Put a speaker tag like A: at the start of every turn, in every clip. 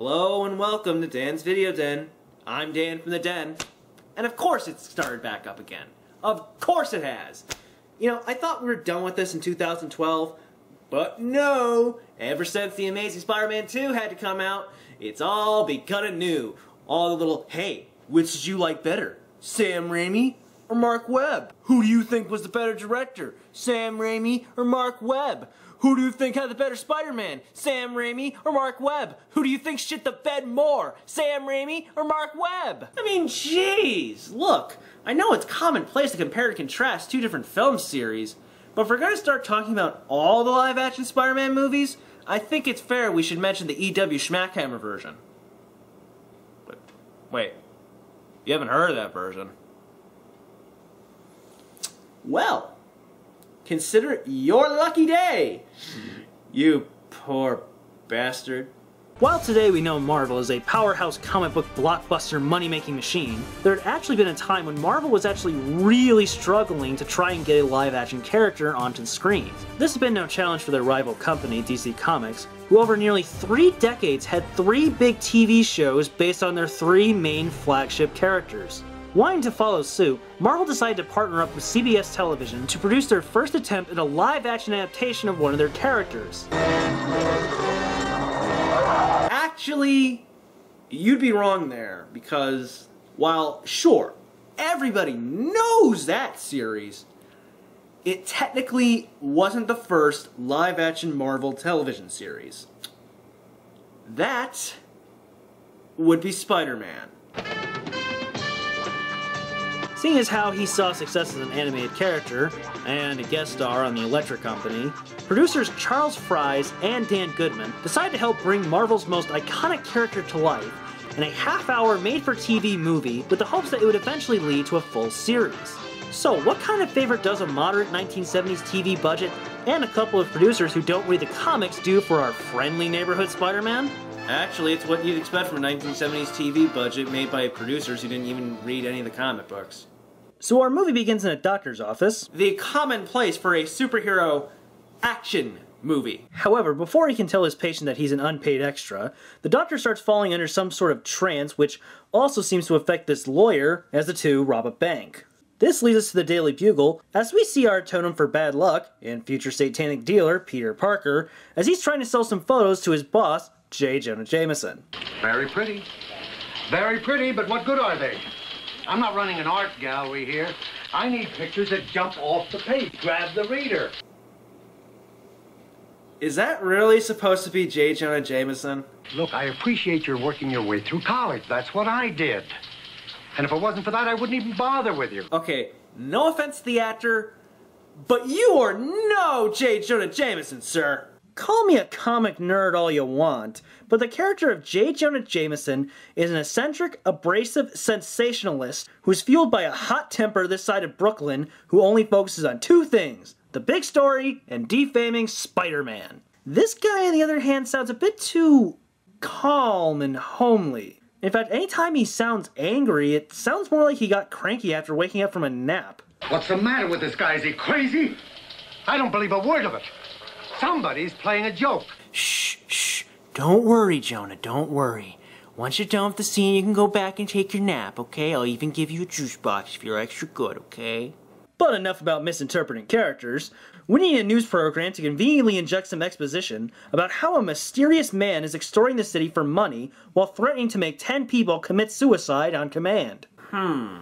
A: Hello and welcome to Dan's Video Den. I'm Dan from the Den. And of course it's started back up again. Of course it has. You know, I thought we were done with this in 2012, but no. Ever since The Amazing Spider-Man 2 had to come out, it's all begun anew. All the little, hey, which did you like better? Sam Raimi or Mark Webb? Who do you think was the better director? Sam Raimi or Mark Webb? Who do you think had the better Spider-Man? Sam Raimi or Mark Webb? Who do you think shit the bed more? Sam Raimi or Mark Webb? I mean, jeez, look, I know it's commonplace to compare and contrast two different film series, but if we're going to start talking about all the live-action Spider-Man movies, I think it's fair we should mention the E.W. Schmackhammer version. But, wait, you haven't heard of that version? Well, consider it your lucky day, you poor bastard.
B: While today we know Marvel is a powerhouse comic book blockbuster money-making machine, there had actually been a time when Marvel was actually really struggling to try and get a live-action character onto the screens. This has been no challenge for their rival company, DC Comics, who over nearly 3 decades had 3 big TV shows based on their 3 main flagship characters. Wanting to follow suit, Marvel decided to partner up with CBS Television to produce their first attempt at a live-action adaptation of one of their characters.
A: Actually, you'd be wrong there, because while, sure, everybody knows that series, it technically wasn't the first live-action Marvel television series. That would be Spider-Man.
B: Seeing as how he saw success as an animated character, and a guest star on the Electric Company, producers Charles Fries and Dan Goodman decided to help bring Marvel's most iconic character to life in a half-hour made-for-TV movie with the hopes that it would eventually lead to a full series. So what kind of favor does a moderate 1970s TV budget and a couple of producers who don't read the comics do for our friendly neighborhood Spider-Man?
A: Actually, it's what you'd expect from a 1970s TV budget made by producers who didn't even read any of the comic books.
B: So our movie begins in a doctor's office.
A: The common place for a superhero action movie.
B: However, before he can tell his patient that he's an unpaid extra, the doctor starts falling under some sort of trance, which also seems to affect this lawyer as the two rob a bank. This leads us to the Daily Bugle, as we see our totem for bad luck, and future satanic dealer, Peter Parker, as he's trying to sell some photos to his boss, J. Jonah Jameson.
C: Very pretty, but what good are they? I'm not running an art gallery here. I need pictures that jump off the page, grab the reader.
A: Is that really supposed to be J. Jonah Jameson?
C: Look, I appreciate you're working your way through college. That's what I did. And if it wasn't for that, I wouldn't even bother with you.
A: Okay, no offense to the actor, but you are no J. Jonah Jameson, sir.
B: Call me a comic nerd all you want, but the character of J. Jonah Jameson is an eccentric, abrasive sensationalist who's fueled by a hot temper this side of Brooklyn who only focuses on 2 things: the big story and defaming Spider-Man. This guy, on the other hand, sounds a bit too calm and homely. In fact, anytime he sounds angry, it sounds more like he got cranky after waking up from a nap.
C: What's the matter with this guy? Is he crazy? I don't believe a word of it. Somebody's playing a joke.
A: Shh, shh. Don't worry, Jonah, don't worry. Once you're done with the scene, you can go back and take your nap, okay? I'll even give you a juice box if you're extra good, okay?
B: But enough about misinterpreting characters. We need a news program to conveniently inject some exposition about how a mysterious man is extorting the city for money while threatening to make 10 people commit suicide on command.
A: And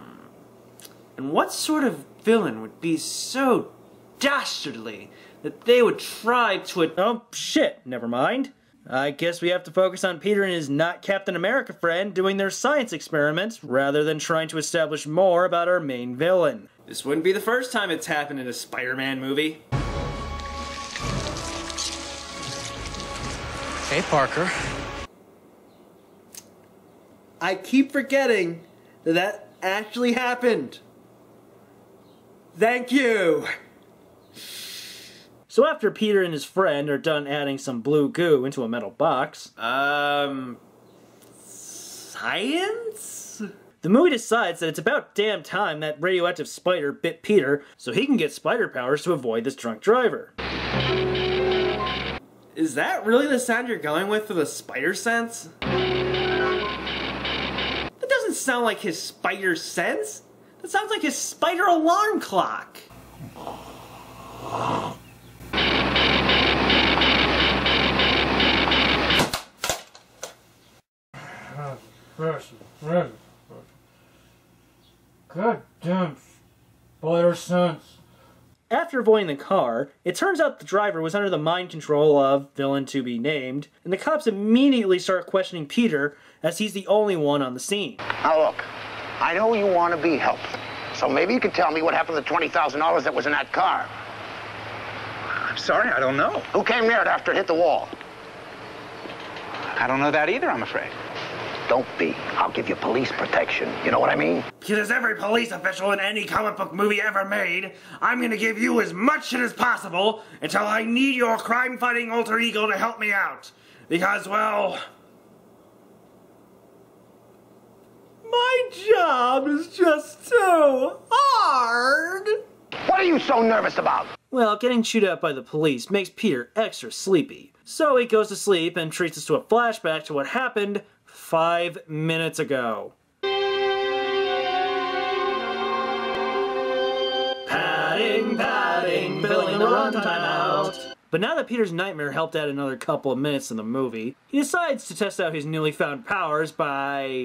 A: what sort of villain would be so dastardly that they would try to...
B: Oh, shit, never mind. I guess we have to focus on Peter and his not Captain America friend doing their science experiments rather than trying to establish more about our main villain.
A: This wouldn't be the first time it's happened in a Spider-Man movie.
D: Hey, Parker.
A: I keep forgetting that that actually happened. Thank you.
B: So after Peter and his friend are done adding some blue goo into a metal box...
A: Science?
B: The movie decides that it's about damn time that radioactive spider bit Peter so he can get spider powers to avoid this drunk driver.
A: Is that really the sound you're going with for the spider sense? sound like his spider sense. That sounds like his spider alarm clock.
D: God damn spider sense.
B: After avoiding the car, it turns out the driver was under the mind control of villain to be named, and the cops immediately start questioning Peter as he's the only one on the scene.
E: Now look, I know you want to be helpful, so maybe you can tell me what happened to the $20,000 that was in that car.
F: I'm sorry, I don't know.
E: Who came near it after it hit the wall?
F: I don't know that either, I'm afraid.
E: Don't be. I'll give you police protection. You know what I mean?
A: Because as every police official in any comic book movie ever made, I'm gonna give you as much shit as possible until I need your crime-fighting alter ego to help me out. Because, well, my job is just so hard.
E: What are you so nervous about?
B: Well, getting chewed out by the police makes Peter extra sleepy. So he goes to sleep and treats us to a flashback to what happened 5 minutes ago. Padding, padding, filling the runtime out. But now that Peter's nightmare helped add another couple of minutes in the movie, he decides to test out his newly found powers by...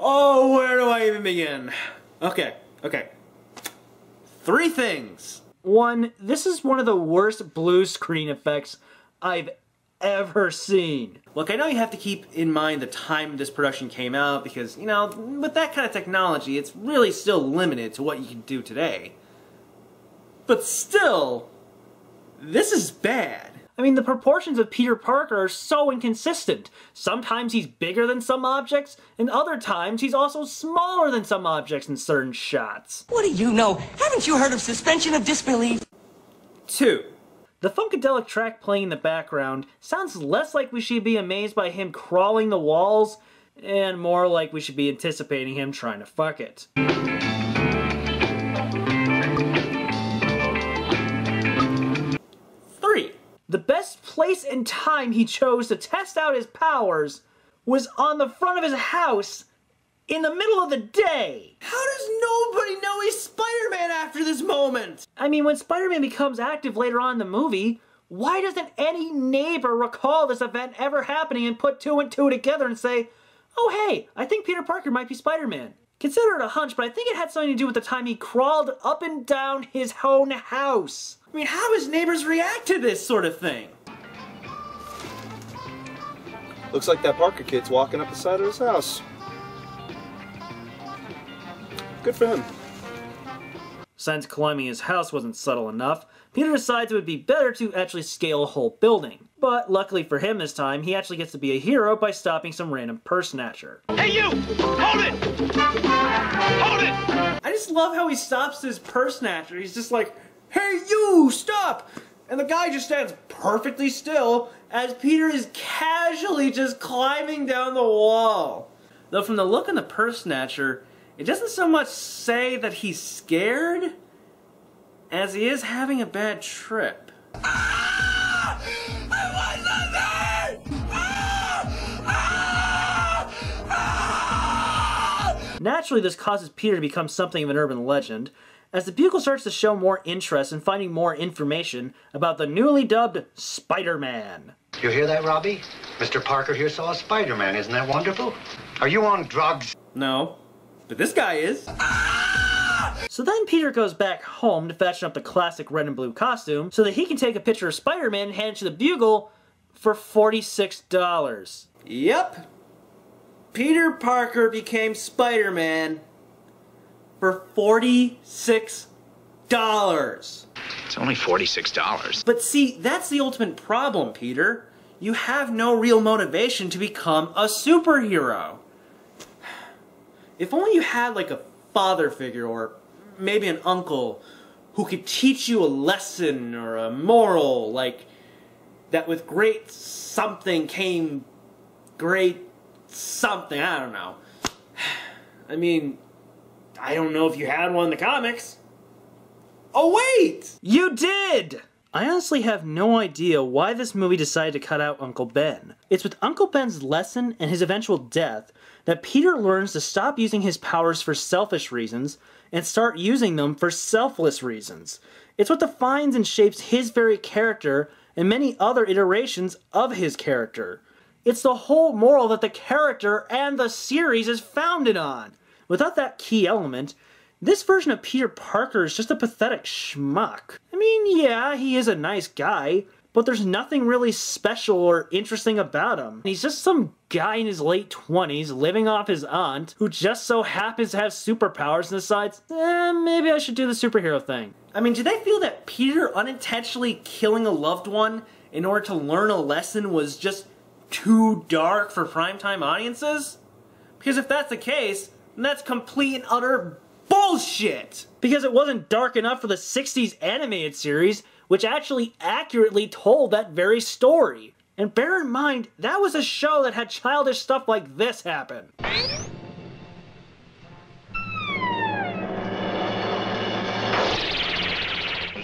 A: Oh, where do I even begin? Okay. 3 things.
B: 1, this is one of the worst blue screen effects I've ever seen.
A: Look, I know you have to keep in mind the time this production came out because, you know, with that kind of technology, it's really still limited to what you can do today. But still, this is bad.
B: I mean, the proportions of Peter Parker are so inconsistent. Sometimes he's bigger than some objects, and other times he's also smaller than some objects in certain shots.
G: What do you know? Haven't you heard of suspension of disbelief?
A: 2.
B: The Funkadelic track playing in the background sounds less like we should be amazed by him crawling the walls, and more like we should be anticipating him trying to fuck it. 3. The best place and time he chose to test out his powers was on the front of his house in the middle of the day.
A: How does nobody know he's Spider-Man after this moment?
B: I mean, when Spider-Man becomes active later on in the movie, why doesn't any neighbor recall this event ever happening and put 2 and 2 together and say, oh hey, I think Peter Parker might be Spider-Man? Consider it a hunch, but I think it had something to do with the time he crawled up and down his own house.
A: I mean, how does neighbors react to this sort of thing?
H: Looks like that Parker kid's walking up the side of his house. Good for him.
B: Since climbing his house wasn't subtle enough, Peter decides it would be better to actually scale a whole building. But luckily for him this time, he actually gets to be a hero by stopping some random purse snatcher.
F: Hey you! Hold it! Hold it!
A: I just love how he stops his purse snatcher. He's just like, hey you, stop! And the guy just stands perfectly still as Peter is casually just climbing down the wall. Though from the look on the purse snatcher, it doesn't so much say that he's scared as he is having a bad trip.
G: Ah! I wasn't there! Ah! Ah!
B: Naturally, this causes Peter to become something of an urban legend, as the Bugle starts to show more interest in finding more information about the newly dubbed Spider-Man.
C: You hear that, Robbie? Mr. Parker here saw a Spider-Man. Isn't that wonderful? Are you on drugs?
A: No, but this guy is.
B: So then Peter goes back home to fashion up the classic red and blue costume so that he can take a picture of Spider-Man and hand it to the Bugle for $46.
A: Yep. Peter Parker became Spider-Man for $46.
F: It's only $46.
A: But see, that's the ultimate problem, Peter. You have no real motivation to become a superhero. If only you had like a father figure or maybe an uncle who could teach you a lesson or a moral, like that with great something came great something, I don't know. I mean, I don't know if you had one in the comics. Oh, wait!
B: You did! I honestly have no idea why this movie decided to cut out Uncle Ben. It's with Uncle Ben's lesson and his eventual death that Peter learns to stop using his powers for selfish reasons and start using them for selfless reasons. It's what defines and shapes his very character and many other iterations of his character. It's the whole moral that the character and the series is founded on. Without that key element, this version of Peter Parker is just a pathetic schmuck. I mean, yeah, he is a nice guy, but there's nothing really special or interesting about him. He's just some guy in his late 20s living off his aunt who just so happens to have superpowers and decides, maybe I should do the superhero thing.
A: I mean, do they feel that Peter unintentionally killing a loved one in order to learn a lesson was just too dark for primetime audiences? Because if that's the case, then that's complete and utter bullshit!
B: Because it wasn't dark enough for the 60s animated series, which actually accurately told that very story. And bear in mind, that was a show that had childish stuff like this happen.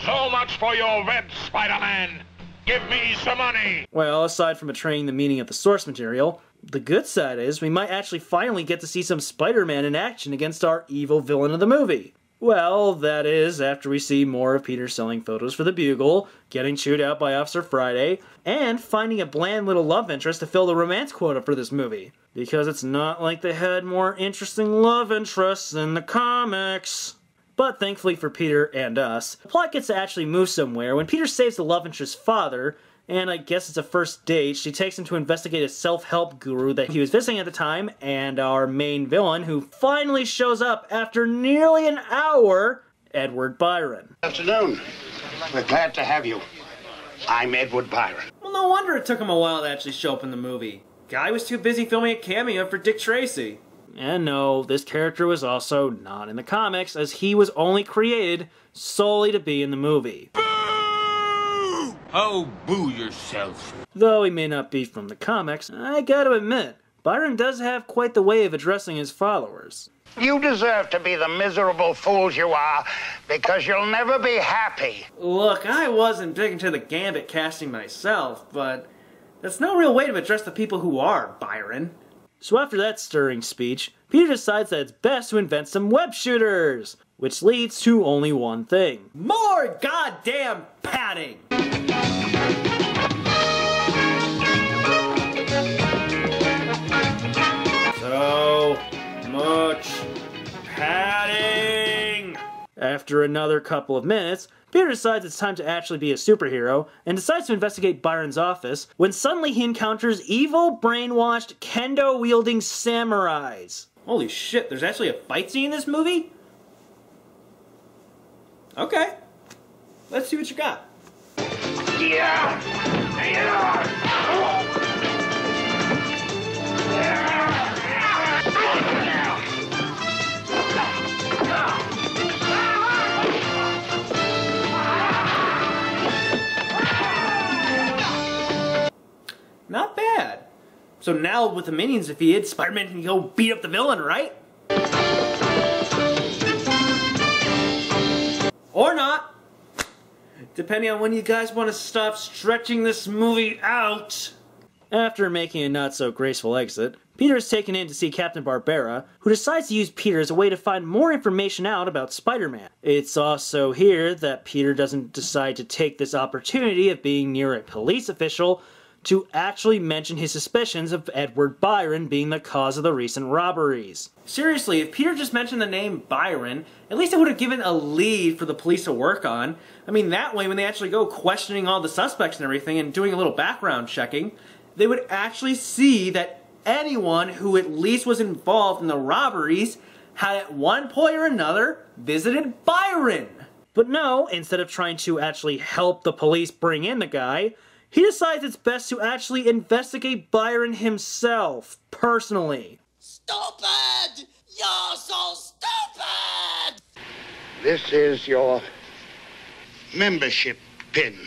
F: So much for your web, Spider-Man! Give me some money!
B: Well, aside from betraying the meaning of the source material, the good side is we might actually finally get to see some Spider-Man in action against our evil villain of the movie. Well, that is, after we see more of Peter selling photos for the Bugle, getting chewed out by Officer Friday, and finding a bland little love interest to fill the romance quota for this movie. Because it's not like they had more interesting love interests in the comics. But thankfully for Peter and us, the plot gets to actually move somewhere when Peter saves the love interest's father, and I guess it's a first date. She takes him to investigate a self-help guru that he was visiting at the time, and our main villain, who finally shows up after nearly an hour, Edward Byron.
E: Good afternoon. We're glad to have you. I'm Edward Byron.
A: Well, no wonder it took him a while to actually show up in the movie. Guy was too busy filming a cameo for Dick Tracy.
B: And no, this character was also not in the comics, as he was only created solely to be in the movie.
F: Oh, boo yourself.
B: Though he may not be from the comics, I gotta admit, Byron does have quite the way of addressing his followers.
E: You deserve to be the miserable fools you are, because you'll never be happy.
A: Look, I wasn't big into the Gambit casting myself, but that's no real way to address the people who are, Byron.
B: So after that stirring speech, Peter decides that it's best to invent some web shooters, which leads to only one thing.
A: More goddamn padding! So much padding!
B: After another couple of minutes, Peter decides it's time to actually be a superhero and decides to investigate Byron's office when suddenly he encounters evil, brainwashed, kendo-wielding samurais.
A: Holy shit, there's actually a fight scene in this movie? Okay. Let's see what you got. Not bad. So now with the minions defeated, Spider-Man can go beat up the villain, right? Or not. Depending on when you guys want to stop stretching this movie out.
B: After making a not-so-graceful exit, Peter is taken in to see Captain Barbera, who decides to use Peter as a way to find more information out about Spider-Man. It's also here that Peter doesn't decide to take this opportunity of being near a police official to actually mention his suspicions of Edward Byron being the cause of the recent robberies.
A: Seriously, if Peter just mentioned the name Byron, at least it would have given a lead for the police to work on. I mean, that way when they actually go questioning all the suspects and everything and doing a little background checking, they would actually see that anyone who at least was involved in the robberies had at one point or another visited Byron.
B: But no, instead of trying to actually help the police bring in the guy, he decides it's best to actually investigate Byron himself, personally.
G: Stupid! You're so stupid!
E: This is your membership pin.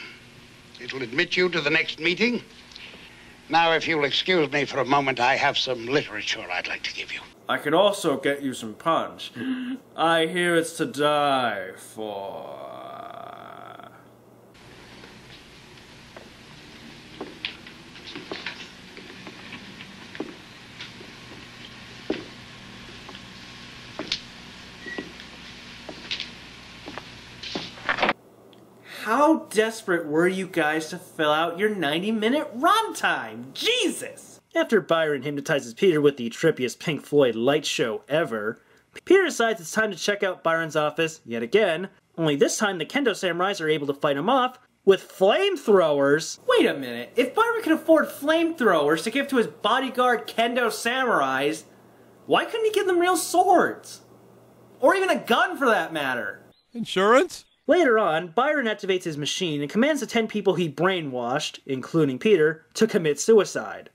E: It'll admit you to the next meeting. Now, if you'll excuse me for a moment, I have some literature I'd like to give you.
A: I could also get you some punch. I hear it's to die for. How desperate were you guys to fill out your 90-minute runtime? Jesus!
B: After Byron hypnotizes Peter with the trippiest Pink Floyd light show ever, Peter decides it's time to check out Byron's office yet again, only this time the Kendo Samurais are able to fight him off with flamethrowers.
A: Wait a minute, if Byron could afford flamethrowers to give to his bodyguard Kendo Samurais, why couldn't he give them real swords? Or even a gun for that matter?
I: Insurance?
B: Later on, Byron activates his machine and commands the 10 people he brainwashed, including Peter, to commit suicide.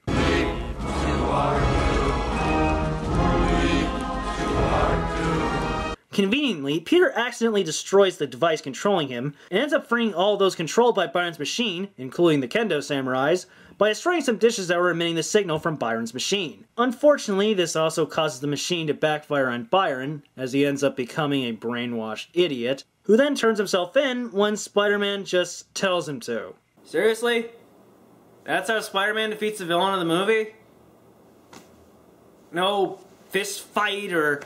B: Conveniently, Peter accidentally destroys the device controlling him, and ends up freeing all those controlled by Byron's machine, including the Kendo Samurais, by destroying some dishes that were emitting the signal from Byron's machine. Unfortunately, this also causes the machine to backfire on Byron, as he ends up becoming a brainwashed idiot, who then turns himself in when Spider-Man just tells him to.
A: Seriously? That's how Spider-Man defeats the villain of the movie? No fist fight or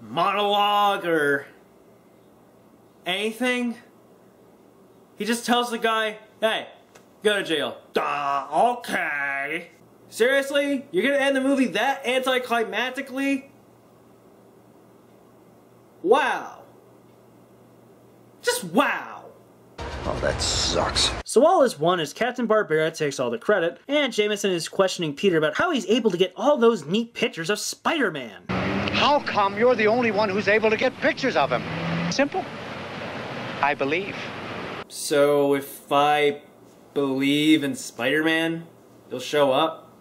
A: monologue or anything? He just tells the guy, hey, go to jail. Okay. Seriously? You're gonna end the movie that anticlimactically? Wow. Just wow.
E: Oh, that sucks.
B: So all is one as Captain Barbera takes all the credit, and Jameson is questioning Peter about how he's able to get all those neat pictures of Spider-Man.
C: How come you're the only one who's able to get pictures of him?
J: Simple. I believe.
A: So if I believe in Spider-Man, he'll show up?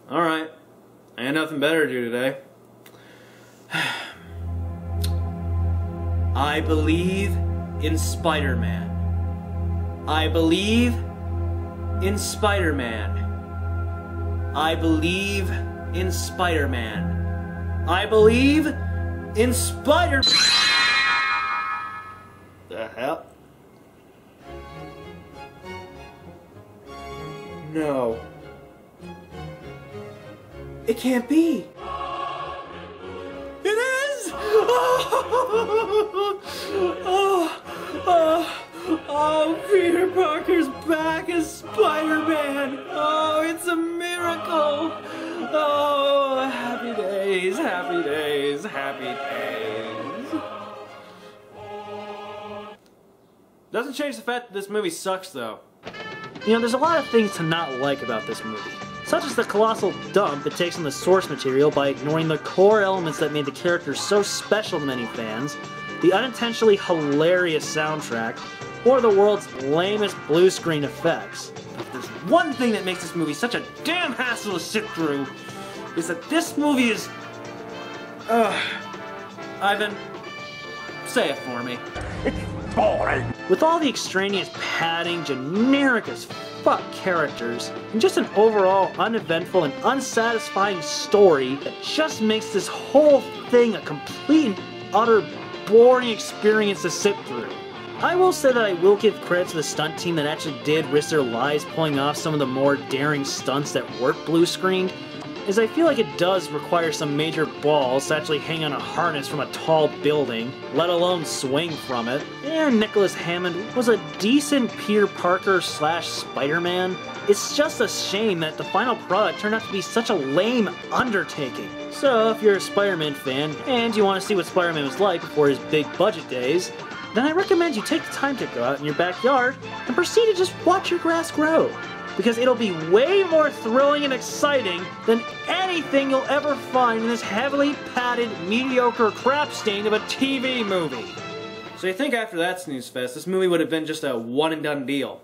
A: Alright. I had nothing better to do today. I believe in Spider-Man. I believe in Spider-Man. I believe in Spider-Man. I believe in Spider... The hell? No. It can't be. It is! Oh, Peter Parker's back as Spider-Man! Oh, it's a miracle! Oh, happy days, happy days, happy days. Doesn't change the fact that this movie sucks, though.
B: You know, there's a lot of things to not like about this movie, such as the colossal dump it takes on the source material by ignoring the core elements that made the characters so special to many fans, the unintentionally hilarious soundtrack, or the world's lamest blue screen effects.
A: If there's one thing that makes this movie such a damn hassle to sit through, is that this movie is... Ivan, say it for me.
F: Boring.
B: With all the extraneous padding, generic as fuck characters, and just an overall uneventful and unsatisfying story that just makes this whole thing a complete and utter boring experience to sit through. I will say that I will give credit to the stunt team that actually did risk their lives pulling off some of the more daring stunts that weren't blue screened, as I feel like it does require some major balls to actually hang on a harness from a tall building, let alone swing from it. And Nicholas Hammond was a decent Peter Parker / Spider-Man. It's just a shame that the final product turned out to be such a lame undertaking. So if you're a Spider-Man fan, and you want to see what Spider-Man was like before his big budget days, then I recommend you take the time to go out in your backyard and proceed to just watch your grass grow. Because it'll be way more thrilling and exciting than anything you'll ever find in this heavily padded, mediocre crap stain of a TV movie.
A: So you think after that snooze fest, this movie would have been just a one-and-done deal?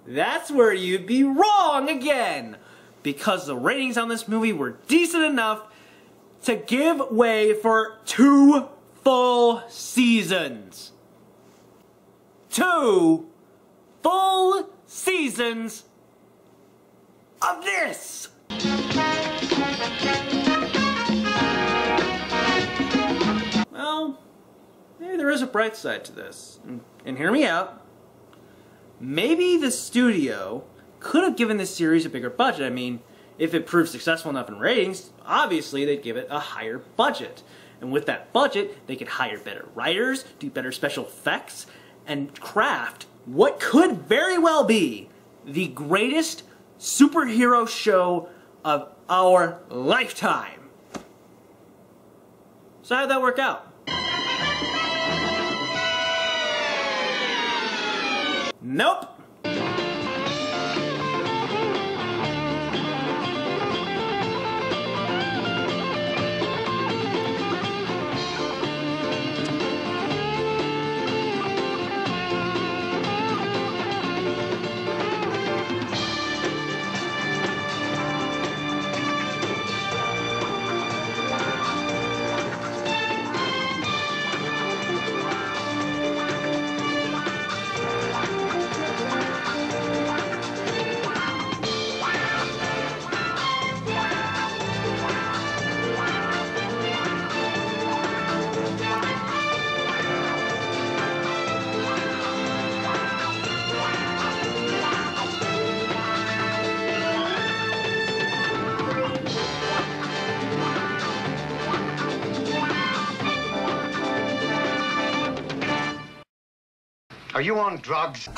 A: That's where you'd be wrong again! Because the ratings on this movie were decent enough to give way for 2 full seasons. 2 full seasons of this! Well, maybe there is a bright side to this. And hear me out. Maybe the studio could have given this series a bigger budget. I mean, if it proved successful enough in ratings, obviously they'd give it a higher budget. And with that budget, they could hire better writers, do better special effects, and craft what could very well be the greatest superhero show of our lifetime. So how'd that work out? Nope.
C: Are you on drugs?